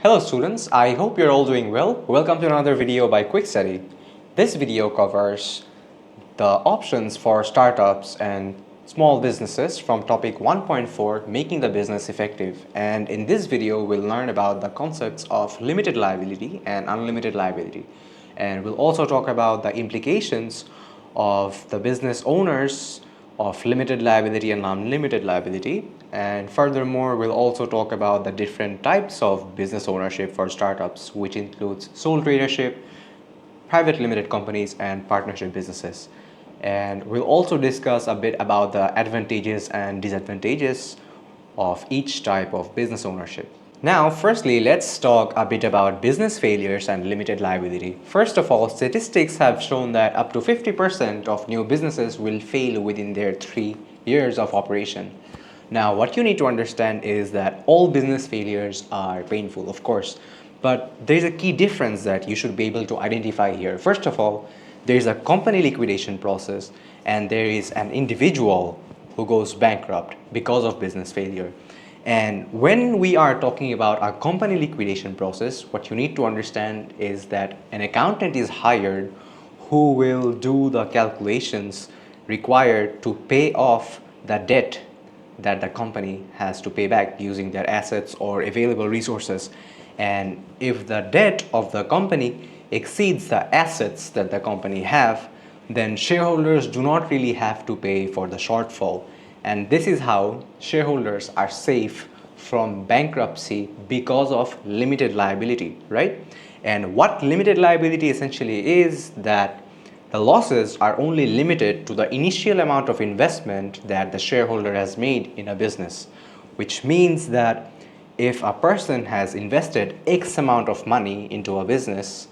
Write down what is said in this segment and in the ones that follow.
Hello students, I hope you're all doing well. Welcome to another video by QuickStudy. This video covers the options for startups and small businesses from topic 1.4, making the business effective. And in this video, we'll learn about the concepts of limited liability and unlimited liability. And we'll also talk about the implications of the business owners of limited liability and unlimited liability. And furthermore, we'll also talk about the different types of business ownership for startups, which includes sole tradership, private limited companies, and partnership businesses. And we'll also discuss a bit about the advantages and disadvantages of each type of business ownership. Now, firstly, let's talk a bit about business failures and limited liability. First of all, statistics have shown that up to 50% of new businesses will fail within their 3 years of operation. Now, what you need to understand is that all business failures are painful, of course, but there's a key difference that you should be able to identify here. First of all, there's a company liquidation process and there is an individual who goes bankrupt because of business failure. And when we are talking about a company liquidation process, what you need to understand is that an accountant is hired who will do the calculations required to pay off the debt that the company has to pay back using their assets or available resources. And if the debt of the company exceeds the assets that the company have, then shareholders do not really have to pay for the shortfall. And this is how shareholders are safe from bankruptcy because of limited liability, right? And what limited liability essentially is that the losses are only limited to the initial amount of investment that the shareholder has made in a business, which means that if a person has invested X amount of money into a business,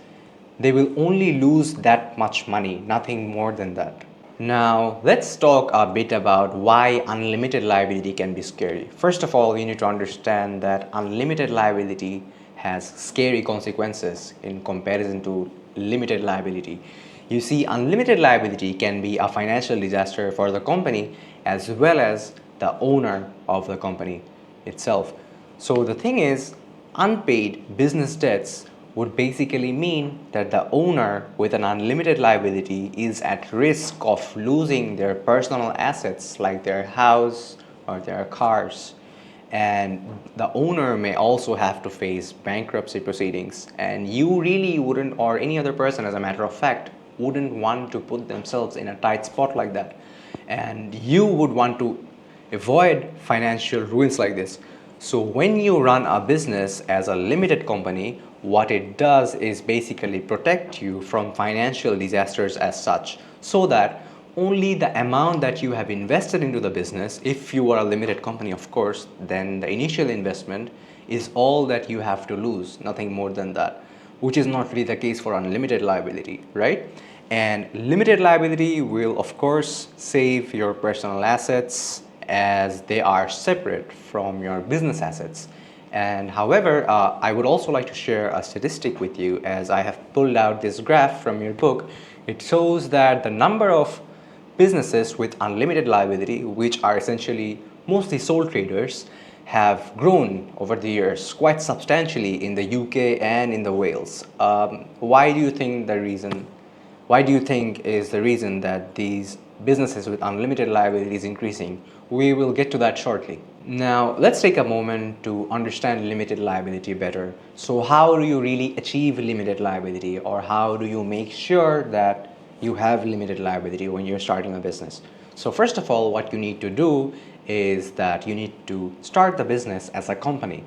they will only lose that much money, nothing more than that. Now, let's talk a bit about why unlimited liability can be scary. First of all, you need to understand that unlimited liability has scary consequences in comparison to limited liability. You see, unlimited liability can be a financial disaster for the company as well as the owner of the company itself. So the thing is, unpaid business debts would basically mean that the owner with an unlimited liability is at risk of losing their personal assets like their house or their cars. And the owner may also have to face bankruptcy proceedings. And you really wouldn't, or any other person as a matter of fact, wouldn't want to put themselves in a tight spot like that. And you would want to avoid financial ruins like this. So when you run a business as a limited company, what it does is basically protect you from financial disasters as such, so that only the amount that you have invested into the business, if you are a limited company of course, then the initial investment is all that you have to lose, nothing more than that, which is not really the case for unlimited liability, right? And limited liability will of course save your personal assets as they are separate from your business assets. And however, I would also like to share a statistic with you, as I have pulled out this graph from your book. It shows that the number of businesses with unlimited liability, which are essentially mostly sole traders, have grown over the years quite substantially in the UK and in the Wales. Why do you think is the reason that these businesses with unlimited liability is increasing? We will get to that shortly. Now, let's take a moment to understand limited liability better. So how do you really achieve limited liability, or how do you make sure that you have limited liability when you're starting a business? So first of all, what you need to do is that you need to start the business as a company.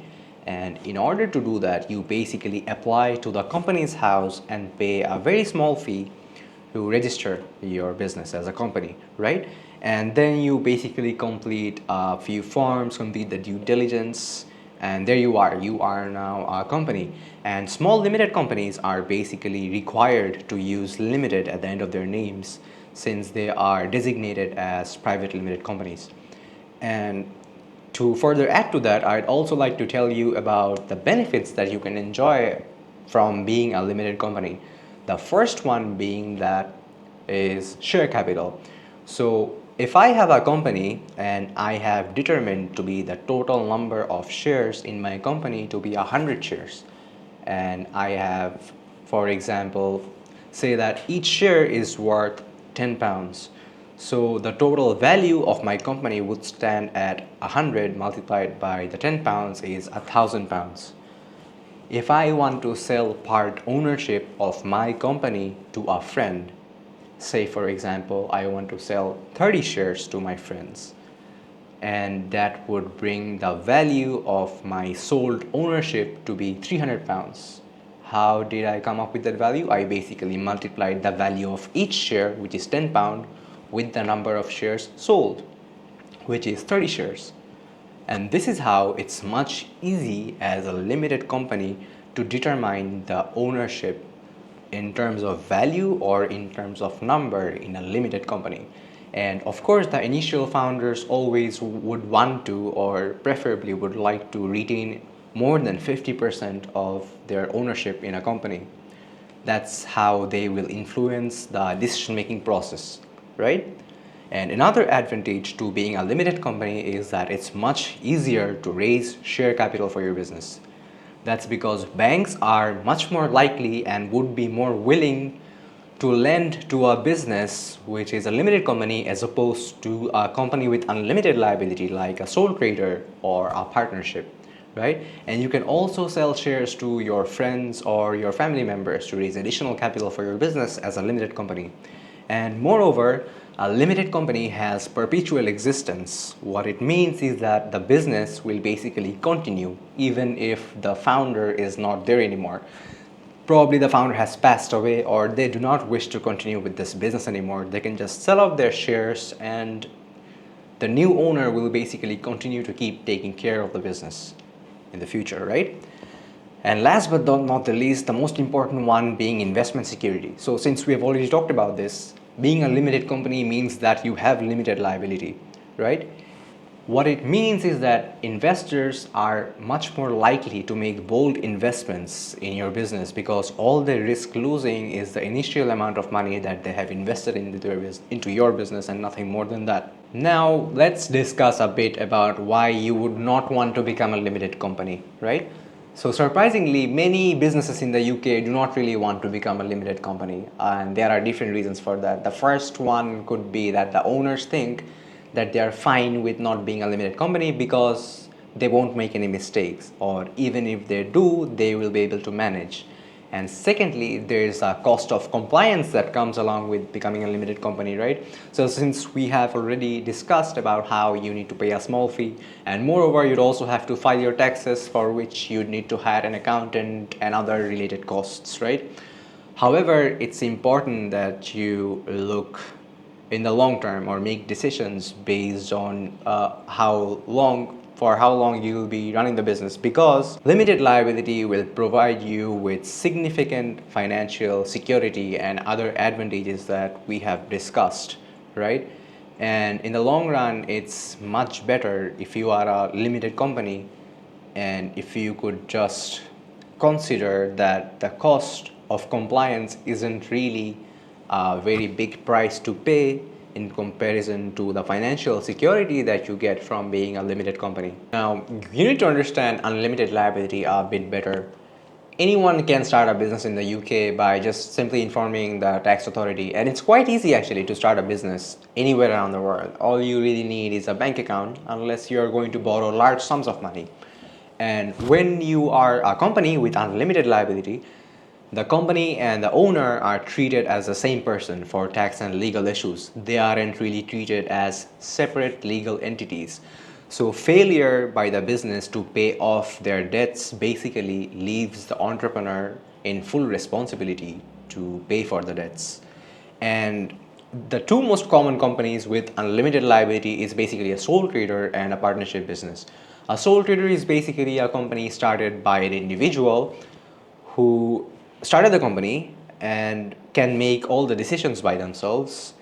And in order to do that, you basically apply to the company's house and pay a very small fee to register your business as a company, right? And then you basically complete a few forms, complete the due diligence, and there you are now a company. And small limited companies are basically required to use limited at the end of their names, since they are designated as private limited companies. And to further add to that, I'd also like to tell you about the benefits that you can enjoy from being a limited company. The first one being that is share capital. So if I have a company and I have determined to be the total number of shares in my company to be 100 shares, and I have, for example, say that each share is worth £10. So the total value of my company would stand at 100 multiplied by the £10 is £1,000. If I want to sell part ownership of my company to a friend, say for example, I want to sell 30 shares to my friends, and that would bring the value of my sold ownership to be £300. How did I come up with that value? I basically multiplied the value of each share, which is £10, with the number of shares sold, which is 30 shares. And this is how it's much easy as a limited company to determine the ownership in terms of value or in terms of number in a limited company. And of course, the initial founders always would want to, or preferably would like to, retain more than 50% of their ownership in a company. That's how they will influence the decision-making process, right? And another advantage to being a limited company is that it's much easier to raise share capital for your business. That's because banks are much more likely and would be more willing to lend to a business which is a limited company as opposed to a company with unlimited liability like a sole trader or a partnership, right? And you can also sell shares to your friends or your family members to raise additional capital for your business as a limited company. And moreover, a limited company has perpetual existence. What it means is that the business will basically continue even if the founder is not there anymore. Probably the founder has passed away or they do not wish to continue with this business anymore. They can just sell off their shares and the new owner will basically continue to keep taking care of the business in the future, right? And last but not the least, the most important one being investment security. So since we have already talked about this, being a limited company means that you have limited liability, right? What it means is that investors are much more likely to make bold investments in your business because all they risk losing is the initial amount of money that they have invested into your business and nothing more than that. Now, let's discuss a bit about why you would not want to become a limited company, right? So surprisingly, many businesses in the UK do not really want to become a limited company, and there are different reasons for that. The first one could be that the owners think that they are fine with not being a limited company because they won't make any mistakes, or even if they do, they will be able to manage. And secondly, there's a cost of compliance that comes along with becoming a limited company, right? So since we have already discussed about how you need to pay a small fee, and moreover, you'd also have to file your taxes, for which you'd need to hire an accountant and other related costs, right? However, it's important that you look in the long term or make decisions based on how long you will be running the business, because limited liability will provide you with significant financial security and other advantages that we have discussed, right? And in the long run, it's much better if you are a limited company and if you could just consider that the cost of compliance isn't really a very big price to pay in comparison to the financial security that you get from being a limited company. Now, you need to understand unlimited liability a bit better. Anyone can start a business in the UK by just simply informing the tax authority, and it's quite easy actually to start a business anywhere around the world. All you really need is a bank account, unless you're going to borrow large sums of money. And when you are a company with unlimited liability, the company and the owner are treated as the same person for tax and legal issues. They aren't really treated as separate legal entities. So failure by the business to pay off their debts basically leaves the entrepreneur in full responsibility to pay for the debts. And the two most common companies with unlimited liability is basically a sole trader and a partnership business. A sole trader is basically a company started by an individual who started the company and can make all the decisions by themselves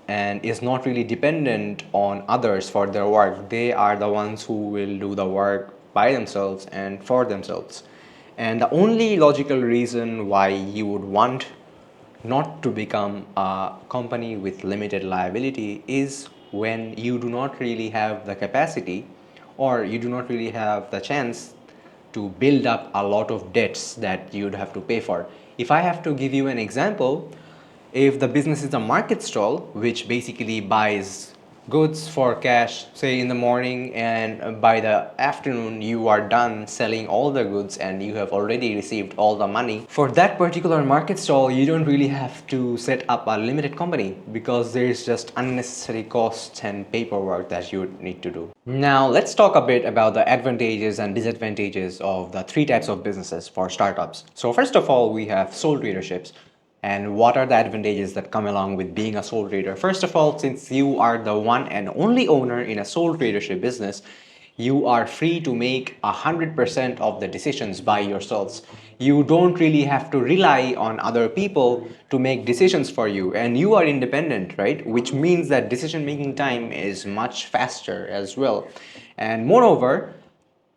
and is not really dependent on others for their work. They are the ones who will do the work by themselves and for themselves. And the only logical reason why you would want not to become a company with limited liability is when you do not really have the capacity or you do not really have the chance to build up a lot of debts that you'd have to pay for. If I have to give you an example, if the business is a market stall, which basically buys goods for cash, say in the morning, and by the afternoon you are done selling all the goods and you have already received all the money, for that particular market stall you don't really have to set up a limited company because there is just unnecessary costs and paperwork that you need to do. Now let's talk a bit about the advantages and disadvantages of the three types of businesses for startups. So first of all, we have sole traderships. And what are the advantages that come along with being a sole trader? First of all, since you are the one and only owner in a sole tradership business, you are free to make 100% of the decisions by yourselves. You don't really have to rely on other people to make decisions for you, and you are independent, right? Which means that decision making time is much faster as well. And moreover,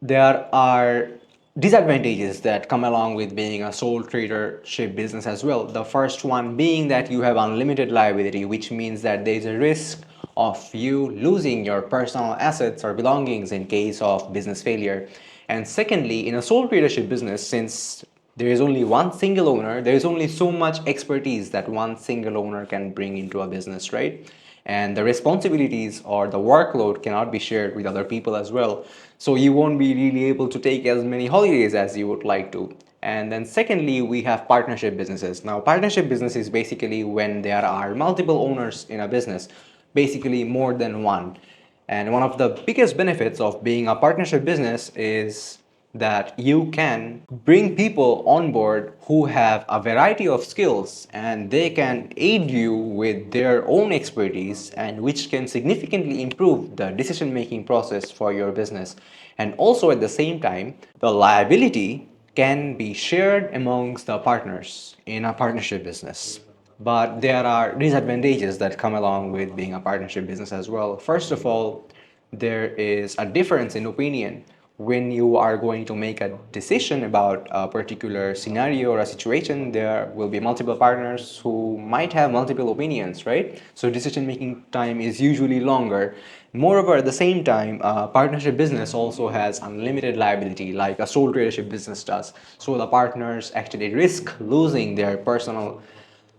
there are disadvantages that come along with being a sole tradership business as well. The first one being that you have unlimited liability, which means that there is a risk of you losing your personal assets or belongings in case of business failure. And secondly, in a sole tradership business, since there is only one single owner, there is only so much expertise that one single owner can bring into a business, right? And the responsibilities or the workload cannot be shared with other people as well. So you won't be really able to take as many holidays as you would like to. And then secondly, we have partnership businesses. Now, partnership business is basically when there are multiple owners in a business, basically more than one. And one of the biggest benefits of being a partnership business is that you can bring people on board who have a variety of skills and they can aid you with their own expertise, and which can significantly improve the decision making process for your business. And also at the same time, the liability can be shared amongst the partners in a partnership business. But there are disadvantages that come along with being a partnership business as well. First of all, there is a difference in opinion when you are going to make a decision about a particular scenario or a situation. There will be multiple partners who might have multiple opinions, right? So decision making time is usually longer. Moreover, at the same time, a partnership business also has unlimited liability like a sole tradership business does. So the partners actually risk losing their personal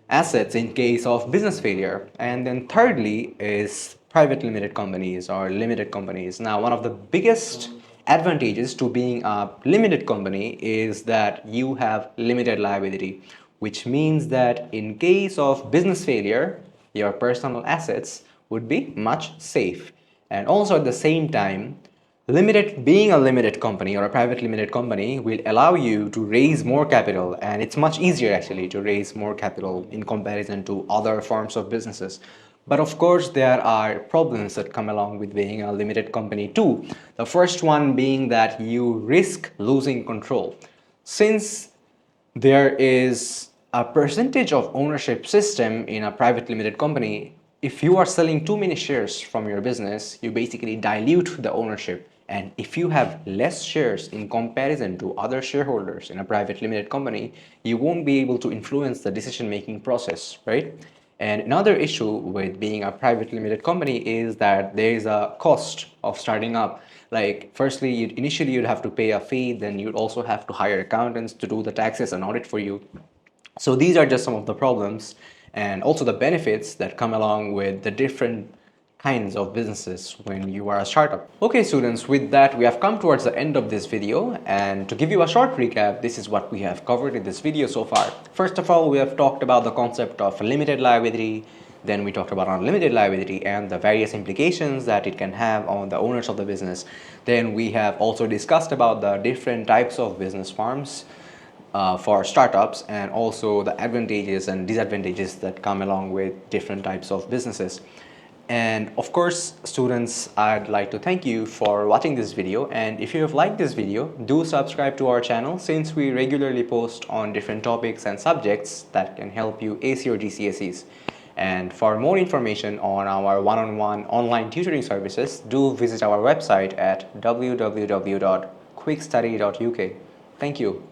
assets in case of business failure. And then thirdly is private limited companies or limited companies. Now, one of the biggest advantages to being a limited company is that you have limited liability, which means that in case of business failure, your personal assets would be much safe. And also at the same time, being a limited company or a private limited company will allow you to raise more capital, and it's much easier actually to raise more capital in comparison to other forms of businesses. But of course, there are problems that come along with being a limited company too. The first one being that you risk losing control. Since there is a percentage of ownership system in a private limited company, if you are selling too many shares from your business, you basically dilute the ownership. And if you have less shares in comparison to other shareholders in a private limited company, you won't be able to influence the decision making process, right? And another issue with being a private limited company is that there is a cost of starting up. Like, firstly, initially you'd have to pay a fee, then you'd also have to hire accountants to do the taxes and audit for you. So these are just some of the problems and also the benefits that come along with the different kinds of businesses when you are a startup. Okay students, with that we have come towards the end of this video, and to give you a short recap, this is what we have covered in this video so far. First of all, we have talked about the concept of limited liability, then we talked about unlimited liability and the various implications that it can have on the owners of the business. Then we have also discussed about the different types of business forms for startups, and also the advantages and disadvantages that come along with different types of businesses. And of course, students, I'd like to thank you for watching this video, and if you have liked this video, do subscribe to our channel, since we regularly post on different topics and subjects that can help you ace your GCSEs. And for more information on our one-on-one online tutoring services, do visit our website at www.quickstudy.uk. Thank you.